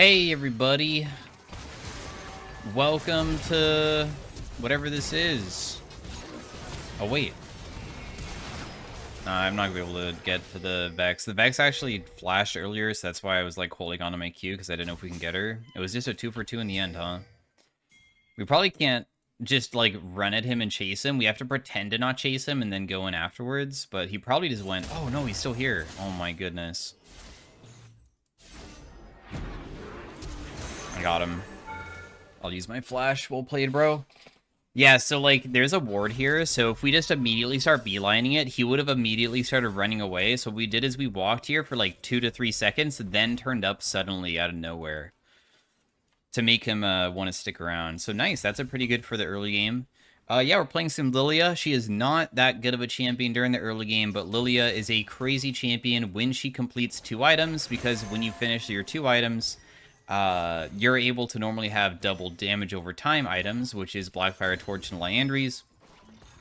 Hey everybody, welcome to whatever this is. Oh wait, I'm not gonna be able to get to the Vex. The Vex actually flashed earlier, so that's why I was like holding on to my Q because I didn't know if we can get her. It was just a 2 for 2 in the end, huh? We probably can't just like run at him and chase him. We have to pretend to not chase him and then go in afterwards, but he probably just went, oh no, he's still here. Oh my goodness. I got him. I'll use my flash. Well played, bro. Yeah, so, like, there's a ward here, so if we just immediately start beelining it, he would have immediately started running away. So what we did is we walked here for, like, 2 to 3 seconds, then turned up suddenly out of nowhere to make him want to stick around. So nice, that's a pretty good for the early game. Yeah, we're playing some Lillia. She is not that good of a champion during the early game, but Lillia is a crazy champion when she completes 2 items, because when you finish your 2 items, you're able to normally have double damage over time items, which is Blackfire Torch and Liandry's.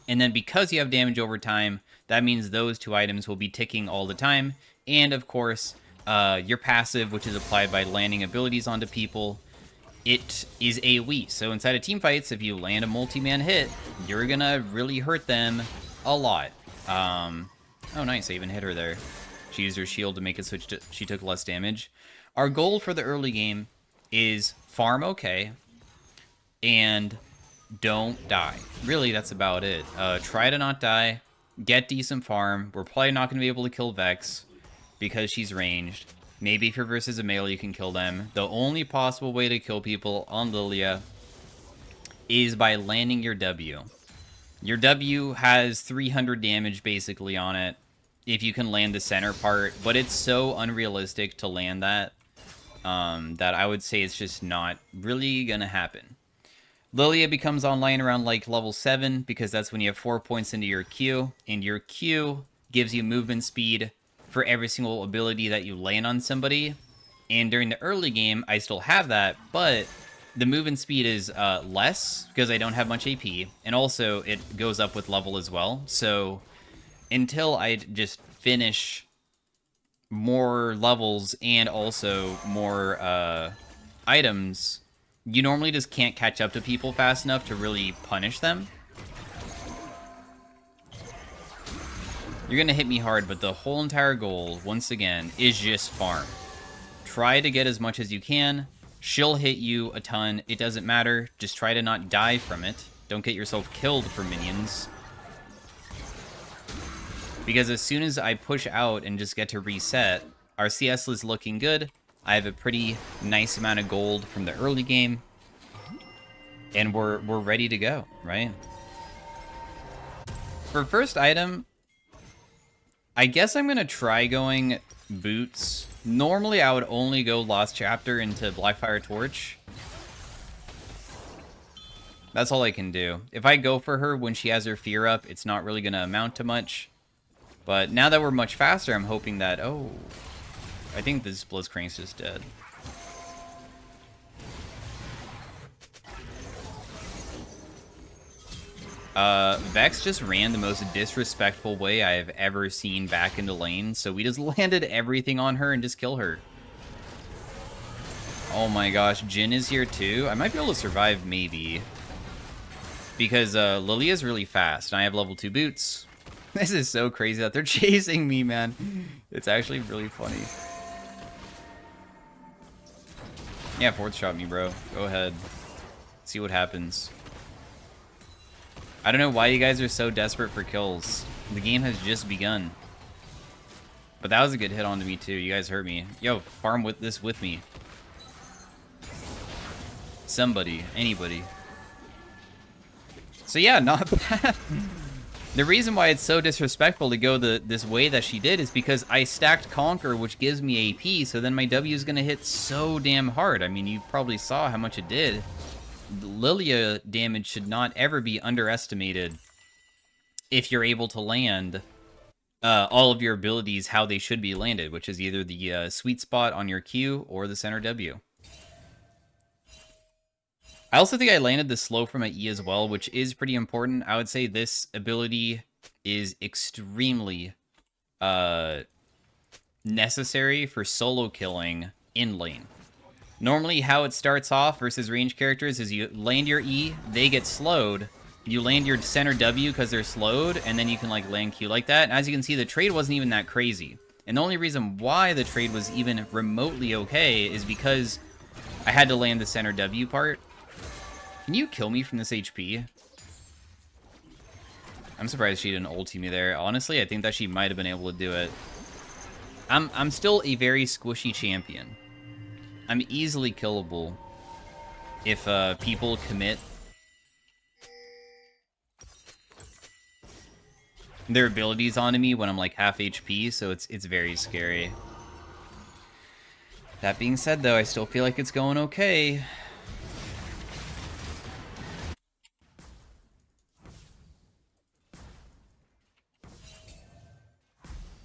And then because you have damage over time, that means those 2 items will be ticking all the time. And of course, your passive, which is applied by landing abilities onto people, it is AoE. So inside of team fights, if you land a multi-man hit, you're gonna really hurt them a lot. Oh nice, I even hit her there. She used her shield to make it so she took less damage. Our goal for the early game is farm okay and don't die. Really, that's about it. Try to not die, get decent farm. We're probably not going to be able to kill Vex because she's ranged. Maybe if you're versus a melee, you can kill them. The only possible way to kill people on Lillia is by landing your W. Your W has 300 damage basically on it if you can land the center part, but it's so unrealistic to land that that I would say it's just not really gonna happen. Lillia becomes online around like level 7 because that's when you have 4 points into your Q, and your Q gives you movement speed for every single ability that you land on somebody. And during the early game, I still have that, but the movement speed is less because I don't have much AP, and also it goes up with level as well. So until I just finish more levels and also more items, you normally just can't catch up to people fast enough to really punish them. You're gonna hit me hard, but the whole entire goal, once again, is just farm. Try to get as much as you can. She'll hit you a ton. It doesn't matter. Just try to not die from it. Don't get yourself killed for minions. Because as soon as I push out and just get to reset, our CS is looking good. I have a pretty nice amount of gold from the early game. And we're ready to go, right? For first item, I guess I'm going to try going boots. Normally, I would only go Lost Chapter into Blackfire Torch. That's all I can do. If I go for her when she has her fear up, it's not really going to amount to much. But now that we're much faster, I'm hoping that... Oh, I think this Blitzcrank's just dead. Vex just ran the most disrespectful way I have ever seen back into lane, so we just landed everything on her and just kill her. Oh my gosh, Jhin is here too. I might be able to survive, maybe. Because Lillia is really fast, and I have level 2 boots. This is so crazy that they're chasing me, man. It's actually really funny. Yeah, fourth shot me, bro. Go ahead. See what happens. I don't know why you guys are so desperate for kills. The game has just begun. But that was a good hit onto me, too. You guys hurt me. Yo, farm with this with me. Somebody. Anybody. So yeah, not bad. The reason why it's so disrespectful to go this way that she did is because I stacked Conquer, which gives me AP, so then my W is going to hit so damn hard. I mean, you probably saw how much it did. Lillia damage should not ever be underestimated if you're able to land all of your abilities how they should be landed, which is either the sweet spot on your Q or the center W. I also think I landed the slow from my E as well, which is pretty important. I would say this ability is extremely necessary for solo killing in lane. Normally, how it starts off versus range characters is you land your E, they get slowed. You land your center W because they're slowed, and then you can like land Q like that. And as you can see, the trade wasn't even that crazy. And the only reason why the trade was even remotely okay is because I had to land the center W part. Can you kill me from this HP? I'm surprised she didn't ulti me there. Honestly, I think that she might have been able to do it. I'm still a very squishy champion. I'm easily killable if people commit their abilities onto me when I'm like half HP, so it's very scary. That being said, though, I still feel like it's going okay.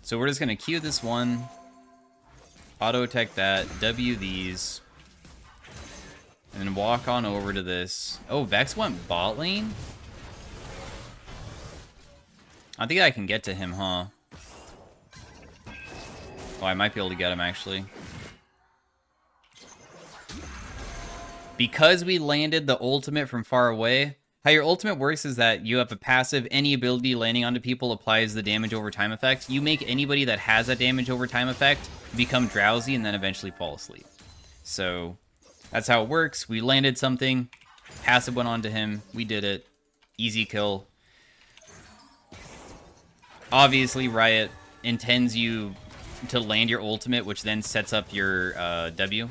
So we're just gonna Q this one, auto attack that, W these, and then walk on over to this. Oh, Vex went bot lane? I think I can get to him, huh? Oh, I might be able to get him, actually. Because we landed the ultimate from far away, how your ultimate works is that you have a passive, any ability landing onto people applies the damage over time effect. You make anybody that has that damage over time effect become drowsy and then eventually fall asleep. So that's how it works. We landed something, passive went onto him, we did it, easy kill. Obviously, Riot intends you to land your ultimate, which then sets up your W.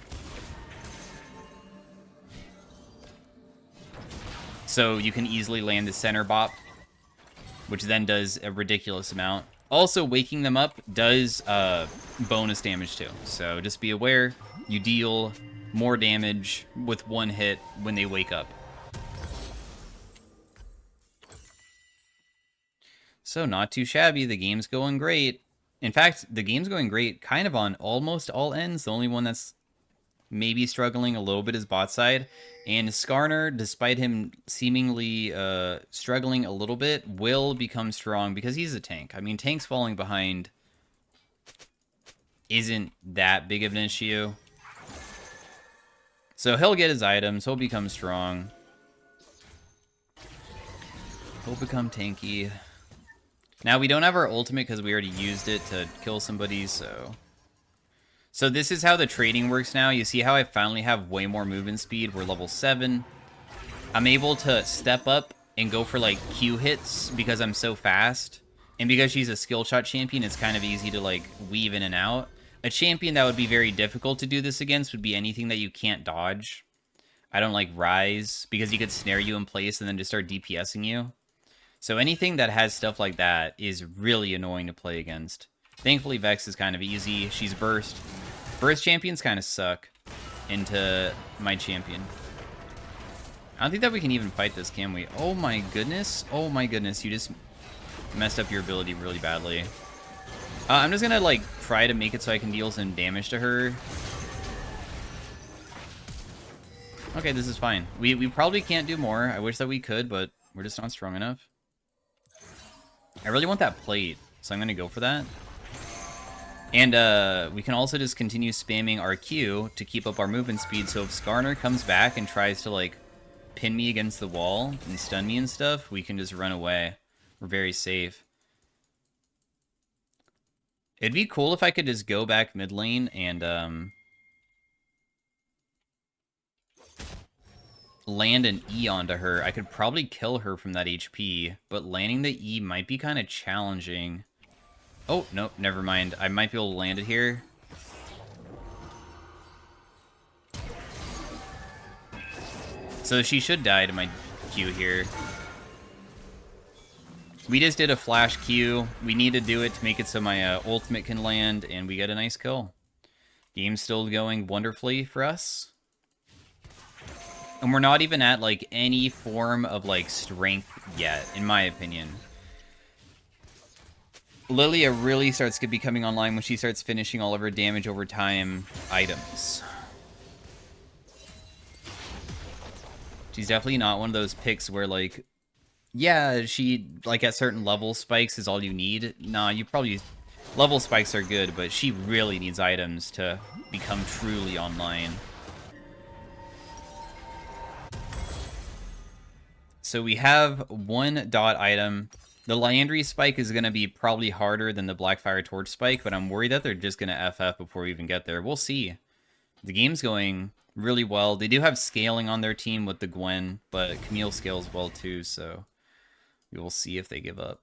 So you can easily land the center bop, which then does a ridiculous amount. Also, waking them up does bonus damage too. So just be aware, you deal more damage with one hit when they wake up. So not too shabby, the game's going great. In fact, the game's going great kind of on almost all ends. The only one that's maybe struggling a little bit is bot side. And Skarner, despite him seemingly struggling a little bit, will become strong because he's a tank. I mean, tanks falling behind isn't that big of an issue. So he'll get his items, he'll become strong. He'll become tanky. Now, we don't have our ultimate because we already used it to kill somebody, so... So this is how the trading works now. You see how I finally have way more movement speed. We're level 7. I'm able to step up and go for, like, Q hits because I'm so fast. And because she's a skill shot champion, it's kind of easy to, like, weave in and out. A champion that would be very difficult to do this against would be anything that you can't dodge. I don't like Rise because he could snare you in place and then just start DPSing you. So anything that has stuff like that is really annoying to play against. Thankfully, Vex is kind of easy. She's burst. Burst champions kind of suck into my champion. I don't think that we can even fight this, can we? Oh my goodness. Oh my goodness. You just messed up your ability really badly. I'm just gonna, like, try to make it so I can deal some damage to her. Okay, this is fine. We probably can't do more. I wish that we could, but we're just not strong enough. I really want that plate, so I'm gonna go for that. And we can also just continue spamming our Q to keep up our movement speed, so if Skarner comes back and tries to, like, pin me against the wall and stun me and stuff, we can just run away. We're very safe. It'd be cool if I could just go back mid lane and land an E onto her. I could probably kill her from that HP, but landing the E might be kind of challenging. Oh, nope, never mind. I might be able to land it here. So she should die to my Q here. We just did a flash Q. We need to do it to make it so my ultimate can land, and we get a nice kill. Game's still going wonderfully for us. And we're not even at, like, any form of, like, strength yet, in my opinion. Lillia really starts becoming online when she starts finishing all of her damage over time items. She's definitely not one of those picks where, like, yeah, she, like, at certain level spikes is all you need. Nah, you probably... Level spikes are good, but she really needs items to become truly online. so we have one dot item. The Liandry spike is going to be probably harder than the Blackfire Torch spike, but I'm worried that they're just going to FF before we even get there. We'll see. The game's going really well. They do have scaling on their team with the Gwen, but Camille scales well too, so we will see if they give up.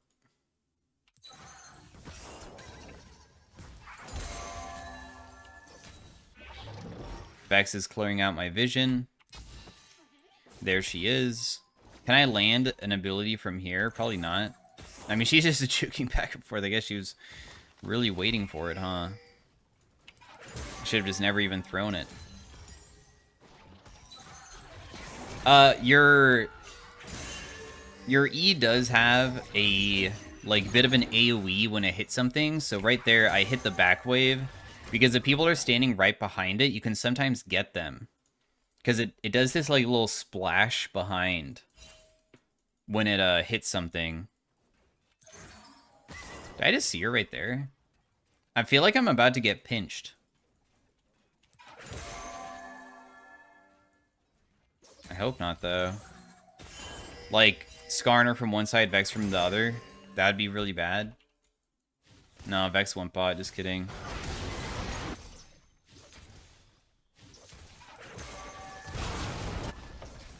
Vex is clearing out my vision. There she is. Can I land an ability from here? Probably not. I mean, she's just juking back and forth. I guess she was really waiting for it, huh? Should have just never even thrown it. Your E does have a bit of an AoE when it hits something. So right there, I hit the back wave because if people are standing right behind it, you can sometimes get them because it does this like little splash behind when it hits something. Did I just see her right there? I feel like I'm about to get pinched. I hope not, though. Like, Skarner from one side, Vex from the other. That'd be really bad. No, Vex went bot, just kidding.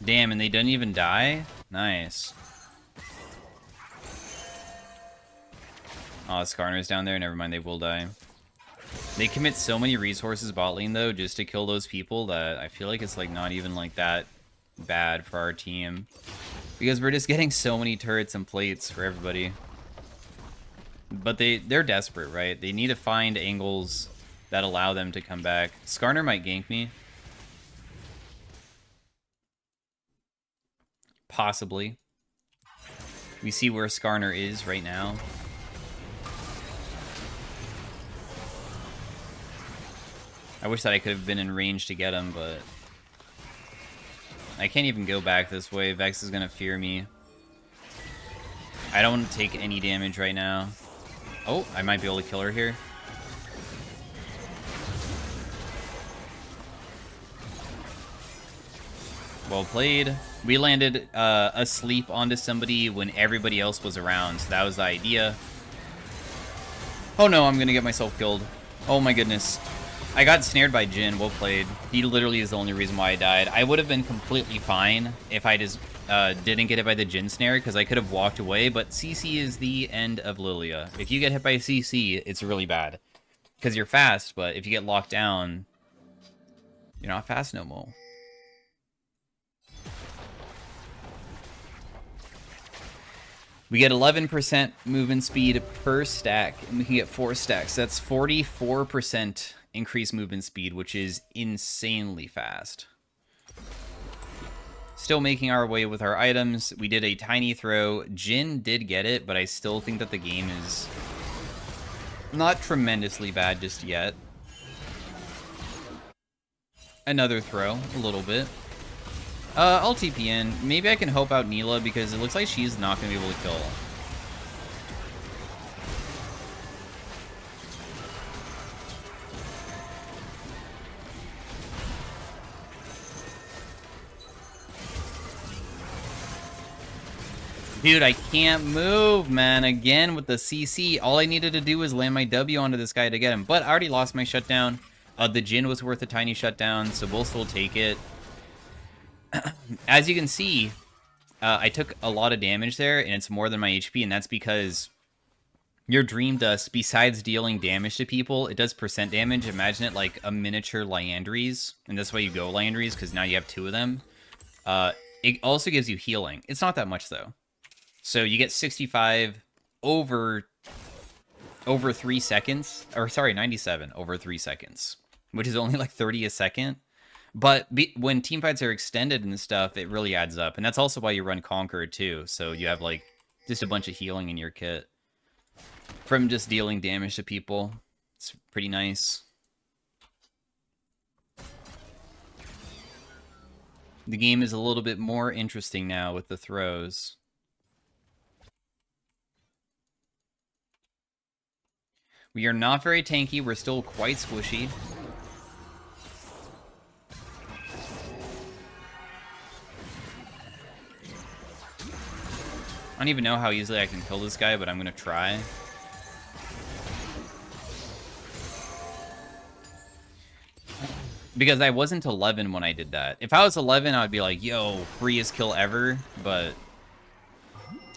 Damn, and they didn't even die? Nice. Oh, Skarner's down there. Never mind, they will die. They commit so many resources bot lane, though, just to kill those people that I feel like it's, like, not even, like, that bad for our team. Because we're just getting so many turrets and plates for everybody. But they're desperate, right? They need to find angles that allow them to come back. Skarner might gank me. Possibly. We see where Skarner is right now. I wish that I could have been in range to get him, but I can't even go back this way. Vex is going to fear me. I don't take any damage right now. Oh, I might be able to kill her here. Well played. We landed asleep onto somebody when everybody else was around, so that was the idea. Oh no, I'm going to get myself killed. Oh my goodness. I got snared by Jhin. Well played. He literally is the only reason why I died. I would have been completely fine if I just didn't get hit by the Jhin snare, because I could have walked away, but CC is the end of Lillia. If you get hit by CC, it's really bad. Because you're fast, but if you get locked down, you're not fast no more. We get 11% movement speed per stack, and we can get 4 stacks. That's 44% increased movement speed, which is insanely fast. Still making our way with our items. We did a tiny throw. Jhin did get it, but I still think that the game is not tremendously bad just yet. Another throw, a little bit. I'll TP in. Maybe I can help out Neela because it looks like she's not going to be able to kill. Dude, I can't move, man. Again, with the CC, all I needed to do was land my W onto this guy to get him. But I already lost my shutdown. The Jhin was worth a tiny shutdown, so we'll still take it. As you can see, I took a lot of damage there, and it's more than my HP, and that's because your Dream Dust, besides dealing damage to people, it does percent damage. Imagine it like a miniature Liandry's, and that's why you go Liandry's, because now you have 2 of them. It also gives you healing. It's not that much, though. So you get 65 over 3 seconds, or sorry, 97 over 3 seconds, which is only like 30 a second. But when teamfights are extended and stuff, it really adds up. And that's also why you run Conqueror too. So you have like just a bunch of healing in your kit from just dealing damage to people. It's pretty nice. The game is a little bit more interesting now with the throws. We are not very tanky. We're still quite squishy. don't even know how easily I can kill this guy, but I'm gonna try. Because I wasn't 11 when I did that. If I was 11, I would be like, yo, freest kill ever. But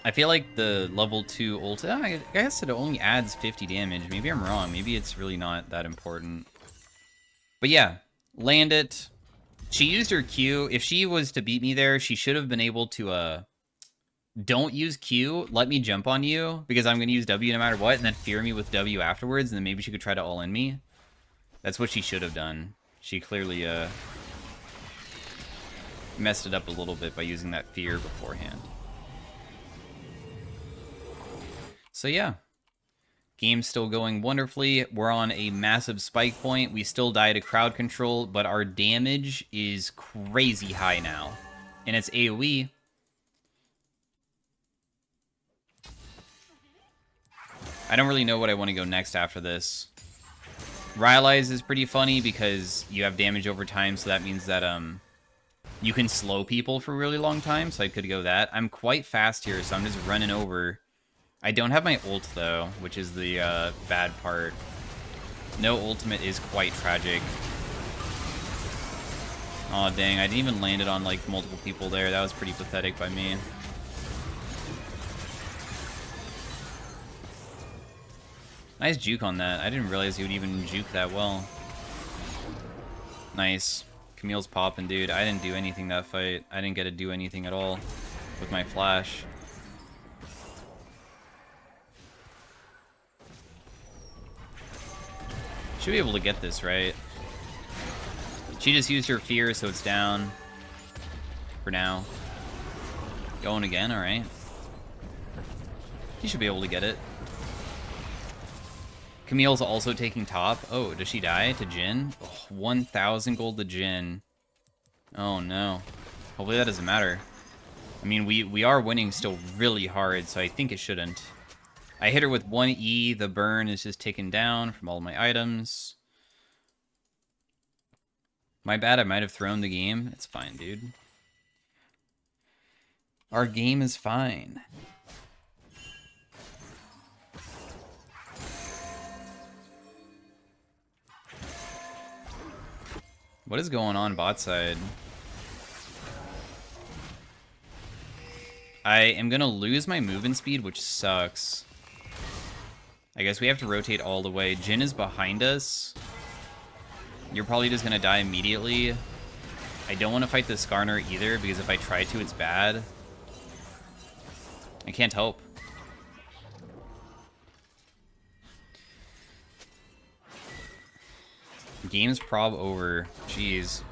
I feel like the level 2 ult... I guess it only adds 50 damage. Maybe I'm wrong. Maybe it's really not that important. But yeah, land it. She used her Q. If she was to beat me there, she should have been able to... don't use Q, let me jump on you, because I'm going to use W no matter what, and then fear me with W afterwards, and then maybe she could try to all-in me. That's what she should have done. She clearly messed it up a little bit by using that fear beforehand. So yeah, game's still going wonderfully. We're on a massive spike point. We still die to crowd control, but our damage is crazy high now. And it's AoE. I don't really know what I want to go next after this. Rylai's is pretty funny because you have damage over time, so that means that you can slow people for a really long time, so I could go that. I'm quite fast here, so I'm just running over. I don't have my ult, though, which is the bad part. No ultimate is quite tragic. Aw, dang, I didn't even land it on, like, multiple people there. That was pretty pathetic by me. Nice juke on that. I didn't realize he would even juke that well. Nice. Camille's popping, dude. I didn't do anything that fight. I didn't get to do anything at all with my flash. Should be able to get this, right? She just used her fear, so it's down. For now. Going again, alright. He should be able to get it. Camille's also taking top. Oh, does she die to Jhin? Oh, 1,000 gold to Jhin. Oh, no. Hopefully that doesn't matter. I mean, we are winning still really hard, so I think it shouldn't. I hit her with 1E. The burn is just taken down from all my items. My bad, I might have thrown the game. It's fine, dude. Our game is fine. What is going on bot side? I am gonna lose my movement speed, which sucks. I guess we have to rotate all the way. Jhin is behind us. You're probably just gonna die immediately. I don't want to fight the Skarner either, because if I try to, it's bad. I can't help. Game's prob over. Jeez.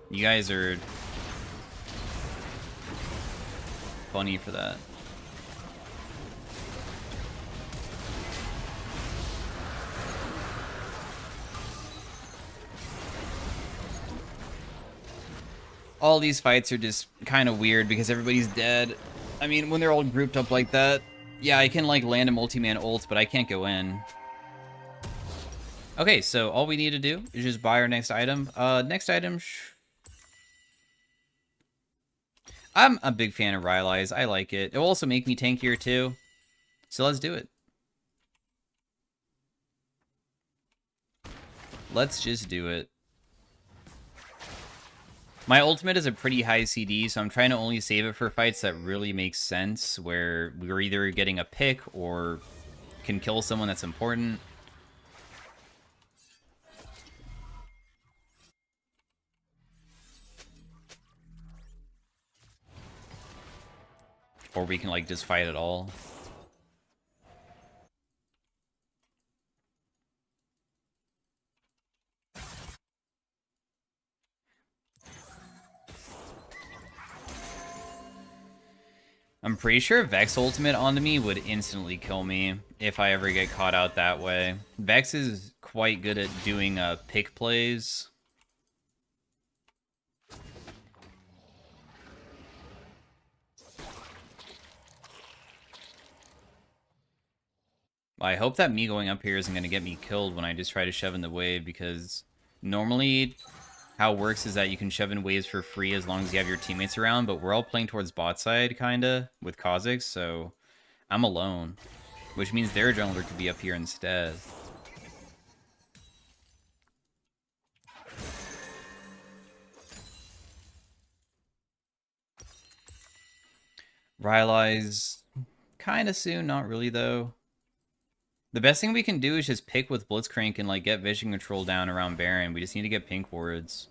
You guys are funny for that. All these fights are just kind of weird because everybody's dead. I mean, when they're all grouped up like that, yeah, I can like land a multi-man ult, but I can't go in. Okay, so all we need to do is just buy our next item. Next item... I'm a big fan of Rylai's. I like it. It will also make me tankier too. So let's do it. Let's just do it. My ultimate is a pretty high CD, so I'm trying to only save it for fights that really make sense, where we're either getting a pick or can kill someone that's important. Or we can, like, just fight it all. I'm pretty sure Vex ultimate onto me would instantly kill me if I ever get caught out that way. Vex is quite good at doing pick plays. I hope that me going up here isn't going to get me killed when I just try to shove in the wave, because normally how it works is that you can shove in waves for free as long as you have your teammates around, but we're all playing towards bot side, kinda, with Kha'Zix, so I'm alone. Which means their jungler could be up here instead. Rylai's kinda soon, not really though. The best thing we can do is just pick with Blitzcrank and like get vision control down around Baron. We just need to get pink wards.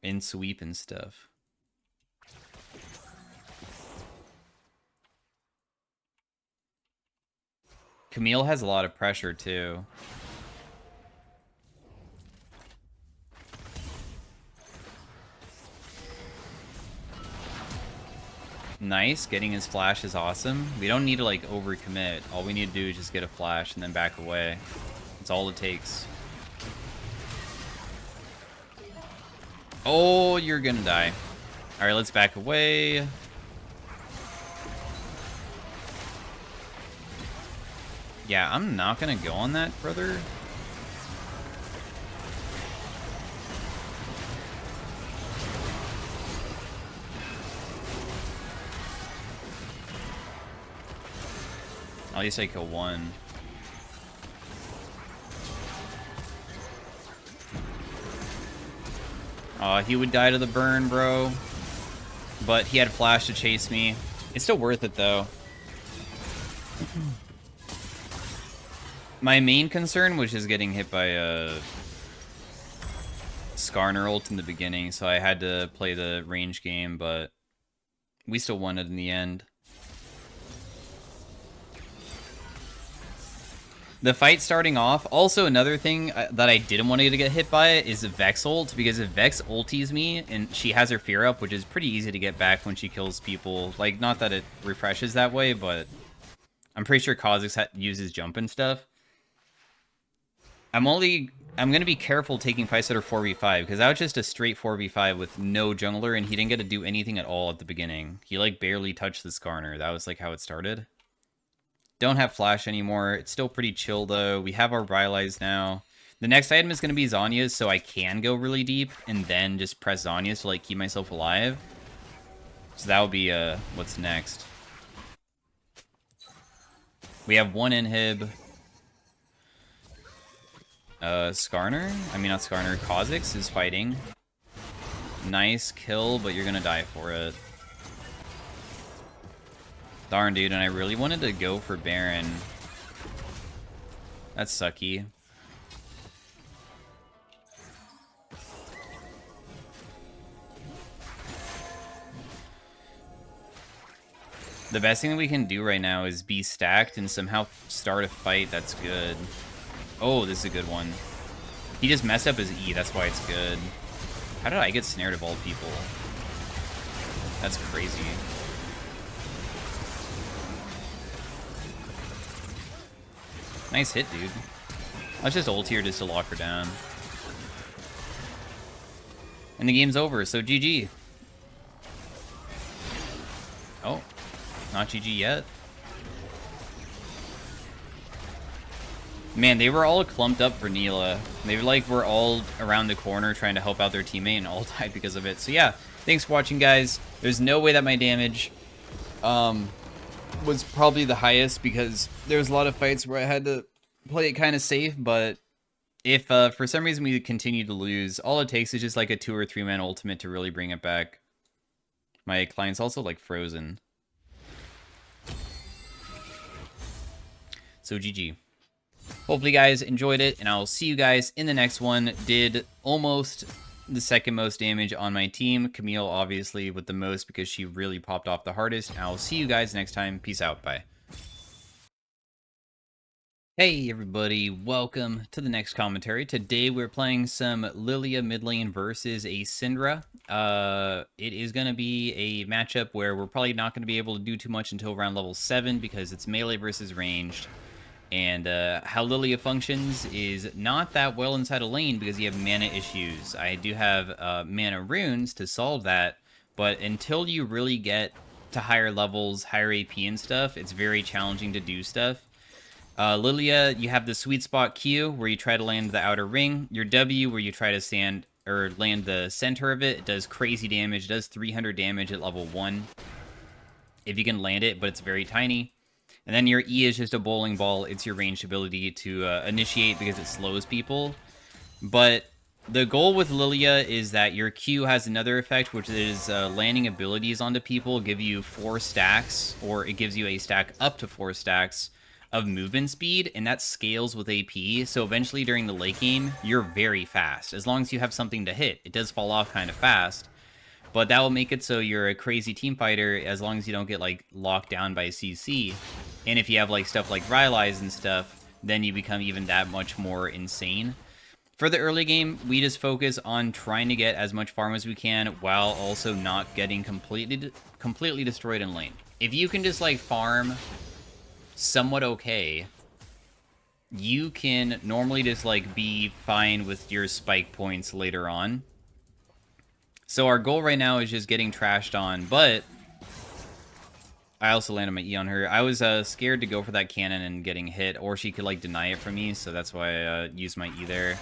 And sweep and stuff. Camille has a lot of pressure too. Nice, getting his flash is awesome. We don't need to like overcommit. All we need to do is just get a flash and then back away. That's all it takes. Oh, you're gonna die. Alright, let's back away. Yeah, I'm not gonna go on that, brother. At least I kill one. He would die to the burn, bro. But he had flash to chase me. It's still worth it, though. My main concern was just getting hit by a Skarner ult in the beginning, so I had to play the range game, but we still won it in the end. The fight starting off, also another thing that I didn't want to get hit by is Vex ult, because if Vex ulties me and she has her fear up, which is pretty easy to get back when she kills people, like, not that it refreshes that way, but I'm pretty sure Kha'Zix uses jump and stuff. I'm gonna be careful taking fights that are 4v5, because that was just a straight 4v5 with no jungler, and he didn't get to do anything at all at the beginning. He, like, barely touched the Skarner. That was, like, how it started. Don't have flash anymore. It's still pretty chill, though. We have our Rylai's now. The next item is going to be Zhonya's, so I can go really deep and then just press Zhonya's to, like, keep myself alive. So that will be what's next. We have one inhib. Skarner? I mean, not Skarner. Kha'Zix is fighting. Nice kill, but you're going to die for it. Darn, dude, and I really wanted to go for Baron. That's sucky. The best thing that we can do right now is be stacked and somehow start a fight that's good. Oh, this is a good one. He just messed up his E, that's why it's good. How did I get snared of all people? That's crazy. Nice hit, dude. Let's just ult here just to lock her down. And the game's over, so GG. Oh, not GG yet. Man, they were all clumped up for Neela. They were all around the corner trying to help out their teammate and all died because of it. So yeah, thanks for watching, guys. There's no way that my damage was probably the highest because there was a lot of fights where I had to play it kind of safe, but if for some reason we continue to lose, all it takes is just like a 2 or 3 man ultimate to really bring it back. My client's also like frozen. So GG. Hopefully you guys enjoyed it, and I'll see you guys in the next one. Did almost the second most damage on my team. Camille obviously with the most because she really popped off the hardest. I'll see you guys next time. Peace out. Bye. Hey everybody, welcome to the next commentary. Today we're playing some Lillia mid lane versus a Syndra. It is going to be a matchup where we're probably not going to be able to do too much until around level 7 because it's melee versus ranged. And how Lillia functions is not that well inside a lane because you have mana issues. I do have mana runes to solve that, but until you really get to higher levels, higher AP and stuff, it's very challenging to do stuff. Lillia, you have the sweet spot Q, where you try to land the outer ring. Your W, where you try to stand or land the center of it. It does crazy damage. It does 300 damage at level 1 if you can land it, but it's very tiny. And then your E is just a bowling ball. It's your ranged ability to initiate because it slows people. But the goal with Lillia is that your Q has another effect, which is landing abilities onto people give you 4 stacks, or it gives you a stack up to 4 stacks of movement speed, and that scales with AP. So eventually during the late game, you're very fast, as long as you have something to hit. It does fall off kind of fast, but that will make it so you're a crazy team fighter as long as you don't get, like, locked down by CC. And if you have, like, stuff like Rylai's and stuff, then you become even that much more insane. For the early game, we just focus on trying to get as much farm as we can while also not getting completely destroyed in lane. If you can just, like, farm somewhat okay, you can normally just, like, be fine with your spike points later on. So our goal right now is just getting trashed on, but I also landed my E on her. I was scared to go for that cannon and getting hit, or she could, like, deny it from me, so that's why I used my E there.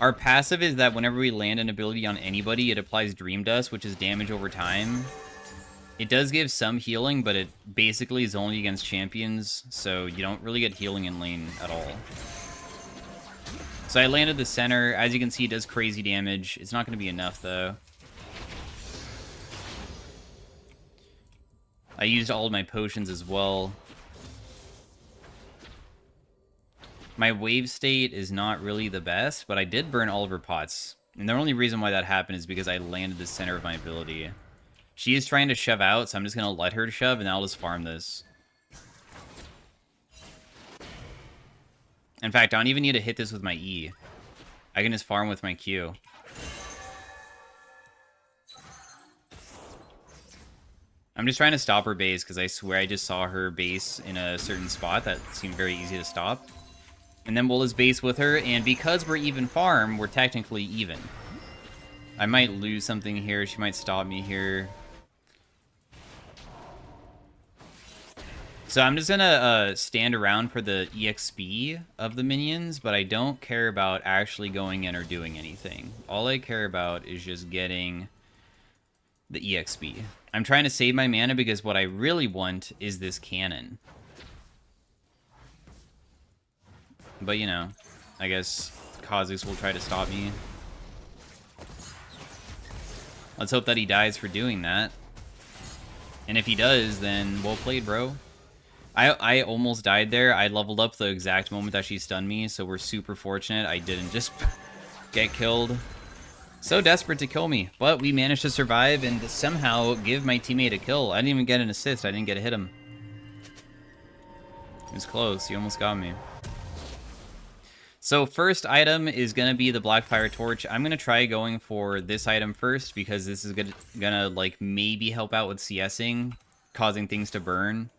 Our passive is that whenever we land an ability on anybody, it applies Dream Dust, which is damage over time. It does give some healing, but it basically is only against champions, so you don't really get healing in lane at all. So I landed the center. As you can see, it does crazy damage. It's not going to be enough, though. I used all of my potions as well. My wave state is not really the best, but I did burn all of her pots. And the only reason why that happened is because I landed the center of my ability. She is trying to shove out, so I'm just going to let her shove, and I'll just farm this. In fact, I don't even need to hit this with my E. I can just farm with my Q. I'm just trying to stop her base, because I swear I just saw her base in a certain spot that seemed very easy to stop. And then we'll just base with her, and because we're even farm, we're technically even. I might lose something here. She might stop me here. So I'm just gonna stand around for the EXP of the minions, but I don't care about actually going in or doing anything. All I care about is just getting the EXP. I'm trying to save my mana because what I really want is this cannon. But, you know, I guess Kha'Zix will try to stop me. Let's hope that he dies for doing that. And if he does, then well played, bro. I almost died there. I leveled up the exact moment that she stunned me, so we're super fortunate I didn't just get killed. So desperate to kill me, but we managed to survive and somehow give my teammate a kill. I didn't even get an assist. I didn't get to hit him. It was close. He almost got me. So first item is going to be the Blackfire Torch. I'm going to try going for this item first because this is going to like maybe help out with CSing, causing things to burn.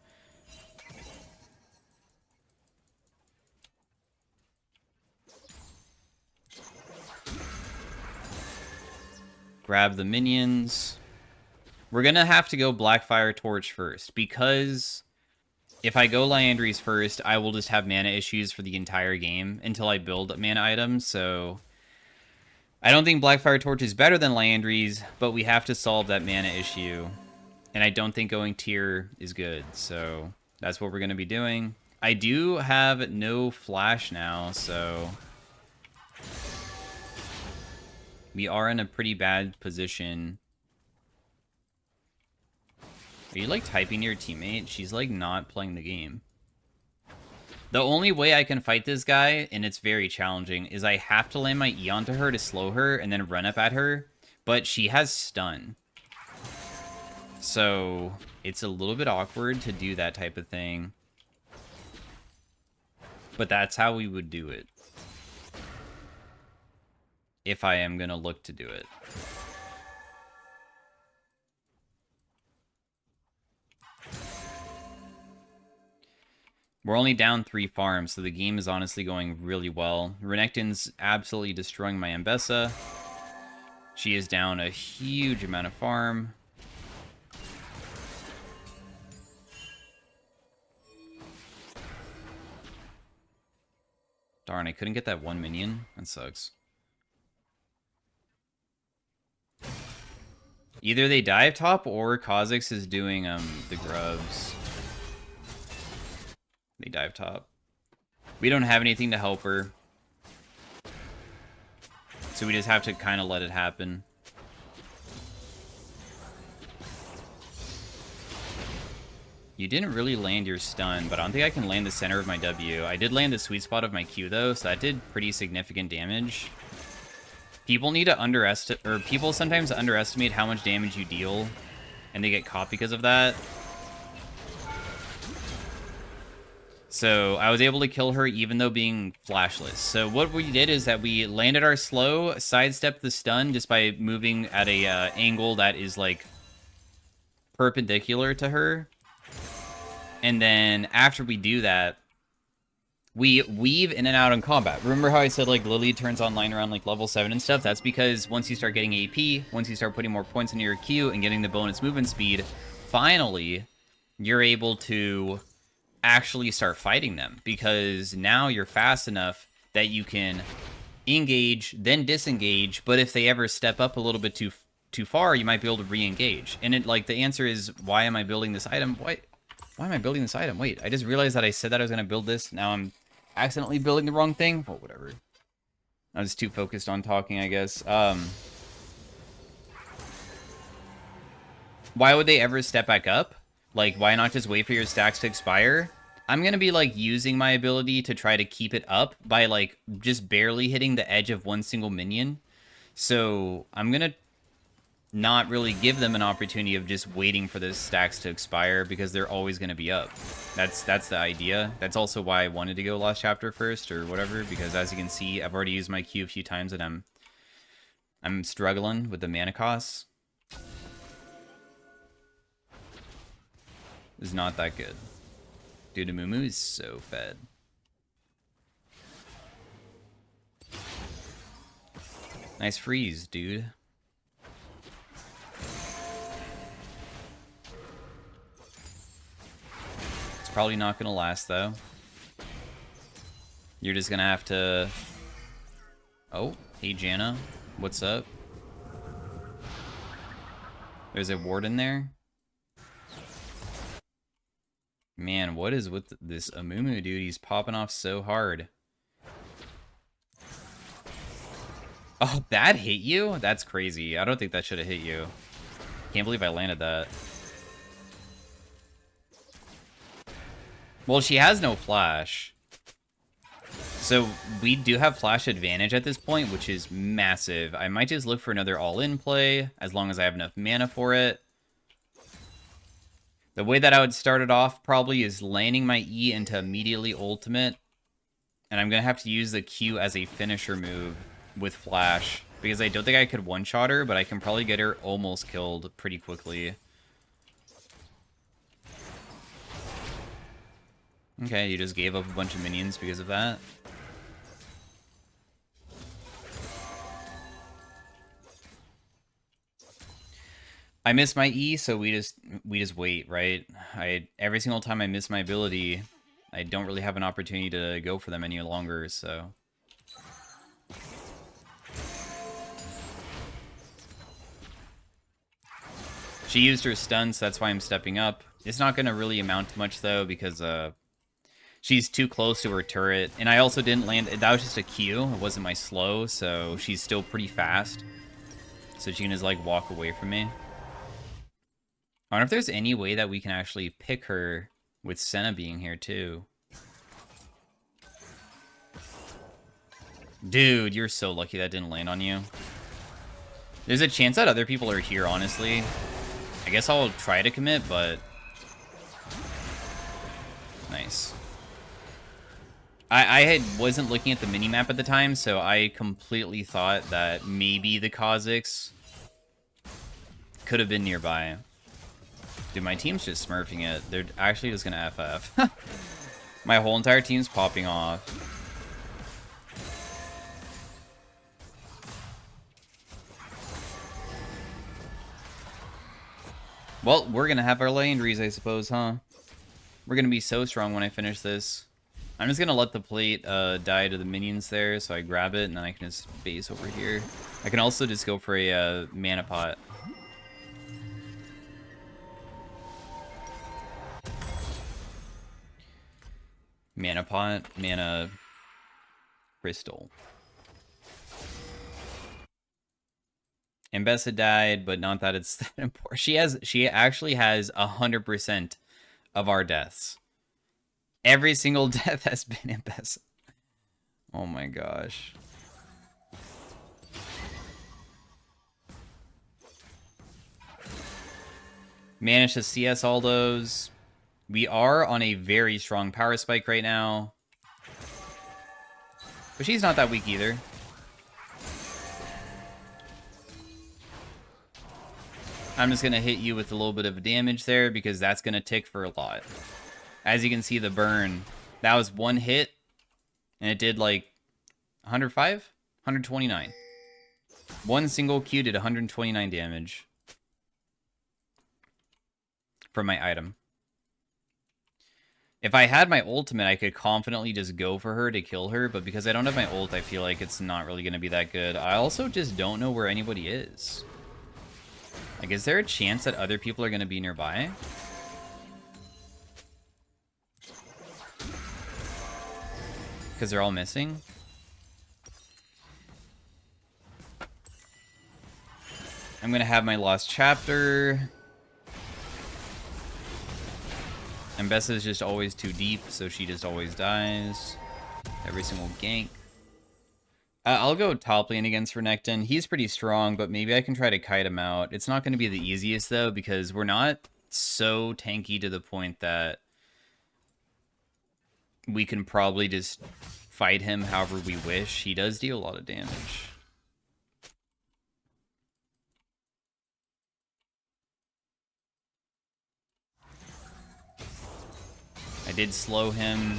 Grab the minions. We're going to have to go Blackfire Torch first because if I go Liandry's first, I will just have mana issues for the entire game until I build mana items, so I don't think Blackfire Torch is better than Liandry's, but we have to solve that mana issue, and I don't think going tier is good, so that's what we're going to be doing. I do have no flash now, so we are in a pretty bad position. Are you, like, typing to your teammate? She's, like, not playing the game. The only way I can fight this guy, and it's very challenging, is I have to land my E onto her to slow her and then run up at her, but she has stun. So it's a little bit awkward to do that type of thing. But that's how we would do it. If I am going to look to do it. We're only down 3 farms, so the game is honestly going really well. Renekton's absolutely destroying my Ambessa. She is down a huge amount of farm. Darn, I couldn't get that one minion. That sucks. Either they dive top or Kha'Zix is doing the grubs. They dive top. We don't have anything to help her. So we just have to kind of let it happen. You didn't really land your stun, but I don't think I can land the center of my W. I did land the sweet spot of my Q though, so that did pretty significant damage. People need to underestimate, or people sometimes underestimate how much damage you deal, and they get caught because of that. So I was able to kill her even though being flashless. So what we did is that we landed our slow, sidestepped the stun just by moving at a angle that is like perpendicular to her. And then after we do that, we weave in and out in combat. Remember how I said like Lillia turns online around like level 7 and stuff? That's because once you start getting AP, once you start putting more points into your Q and getting the bonus movement speed, finally you're able to actually start fighting them, because now you're fast enough that you can engage, then disengage, but if they ever step up a little bit too far, you might be able to re-engage. And it like the answer is, why am I building this item? Why am I building this item? Wait, I just realized that I said that I was going to build this. Now I'm accidentally building the wrong thing. Well, whatever. I was too focused on talking, I guess. Why would they ever step back up? Like, why not just wait for your stacks to expire? I'm going to be, like, using my ability to try to keep it up by, like, just barely hitting the edge of one single minion. So, I'm going to not really give them an opportunity of just waiting for the stacks to expire, because they're always going to be up. That's the idea. That's also why I wanted to go last chapter first, or whatever, because as you can see, I've already used my Q a few times, and I'm struggling with the mana costs. Is not that good. Dude, Amumu is so fed. Nice freeze, dude. It's probably not gonna last, though. You're just gonna have to... Oh, hey, Janna. What's up? There's a ward in there. Man, what is with this Amumu, dude? He's popping off so hard. Oh, that hit you? That's crazy. I don't think that should have hit you. Can't believe I landed that. Well, she has no flash. So we do have flash advantage at this point, which is massive. I might just look for another all-in play, as long as I have enough mana for it. The way that I would start it off probably is landing my E into immediately ultimate. And I'm going to have to use the Q as a finisher move with flash, because I don't think I could one-shot her, but I can probably get her almost killed pretty quickly. Okay, you just gave up a bunch of minions because of that. I miss my E, so we just wait, right? Every single time I miss my ability, I don't really have an opportunity to go for them any longer, so... She used her stun, so that's why I'm stepping up. It's not going to really amount to much, though, because she's too close to her turret. And I also didn't land... That was just a Q. It wasn't my slow, so she's still pretty fast. So she can just, like, walk away from me. I wonder if there's any way that we can actually pick her with Senna being here, too. Dude, you're so lucky that didn't land on you. There's a chance that other people are here, honestly. I guess I'll try to commit, but... Nice. I wasn't looking at the minimap at the time, so I completely thought that maybe the Kha'Zix could have been nearby. Dude, my team's just smurfing it. They're actually just gonna FF. My whole entire team's popping off. Well, we're gonna have our legendaries, I suppose, huh? We're gonna be so strong when I finish this. I'm just gonna let the plate die to the minions there, so I grab it, and then I can just base over here. I can also just go for a mana pot. Mana pot, mana crystal. Ambessa died, but not that it's that important. She actually has 100% of our deaths. Every single death has been Ambessa. Oh my gosh. Managed to CS all those. We are on a very strong power spike right now. But she's not that weak either. I'm just going to hit you with a little bit of damage there because that's going to tick for a lot. As you can see, the burn, that was one hit, and it did like 105? 129. One single Q did 129 damage from my item. If I had my ultimate, I could confidently just go for her to kill her, but because I don't have my ult, I feel like it's not really going to be that good. I also just don't know where anybody is. Like, is there a chance that other people are going to be nearby? Because they're all missing? I'm going to have my lost chapter. Ambessa is just always too deep, so she just always dies. Every single gank. I'll go top lane against Renekton. He's pretty strong, but maybe I can try to kite him out. It's not going to be the easiest, though, because we're not so tanky to the point that we can probably just fight him however we wish. He does deal a lot of damage. I did slow him.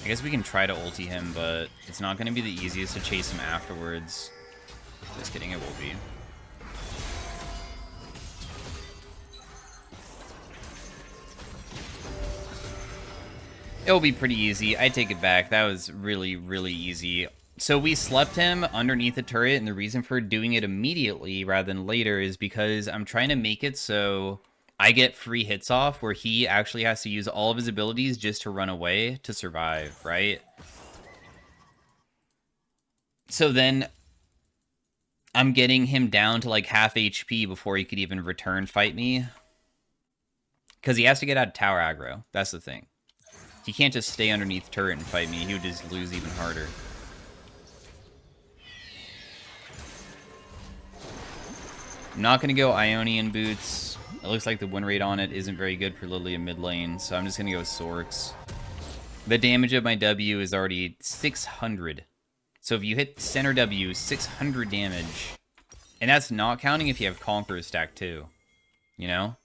I guess we can try to ulti him, but it's not going to be the easiest to chase him afterwards. Just kidding, it will be. It'll be pretty easy. I take it back. That was really, really easy. So we slept him underneath the turret, and the reason for doing it immediately rather than later is because I'm trying to make it so I get free hits off where he actually has to use all of his abilities just to run away to survive, right? So then I'm getting him down to like half HP before he could even return fight me. Because he has to get out of tower aggro. That's the thing. He can't just stay underneath turret and fight me. He would just lose even harder. I'm not going to go Ionian boots. It looks like the win rate on it isn't very good for Lillia mid lane, so I'm just going to go Sorks. The damage of my W is already 600. So if you hit center W, 600 damage. And that's not counting if you have Conqueror stacked too. You know?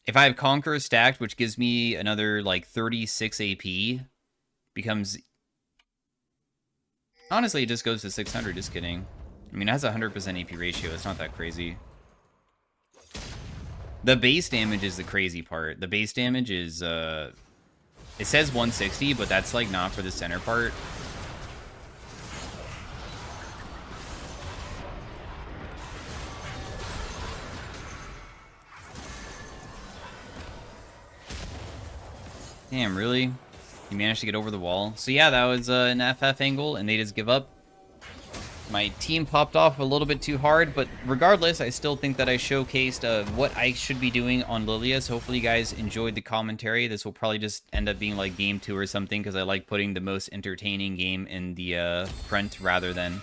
If I have Conqueror stacked, which gives me another, like, 36 AP, becomes... Honestly, it just goes to 600, just kidding. I mean, it has a 100% AP ratio, it's not that crazy. The base damage is the crazy part. The base damage is, it says 160, but that's, like, not for the center part. Damn, really? You managed to get over the wall. So yeah, that was an FF angle, and they just give up. My team popped off a little bit too hard, but regardless, I still think that I showcased what I should be doing on Lillia, so hopefully you guys enjoyed the commentary. This will probably just end up being like game 2 or something, because I like putting the most entertaining game in the front rather than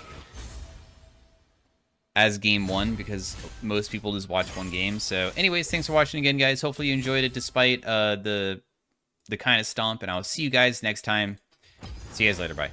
as game 1, because most people just watch one game. So anyways, thanks for watching again, guys. Hopefully you enjoyed it despite the kind of stomp, and I'll see you guys next time. See you guys later. Bye.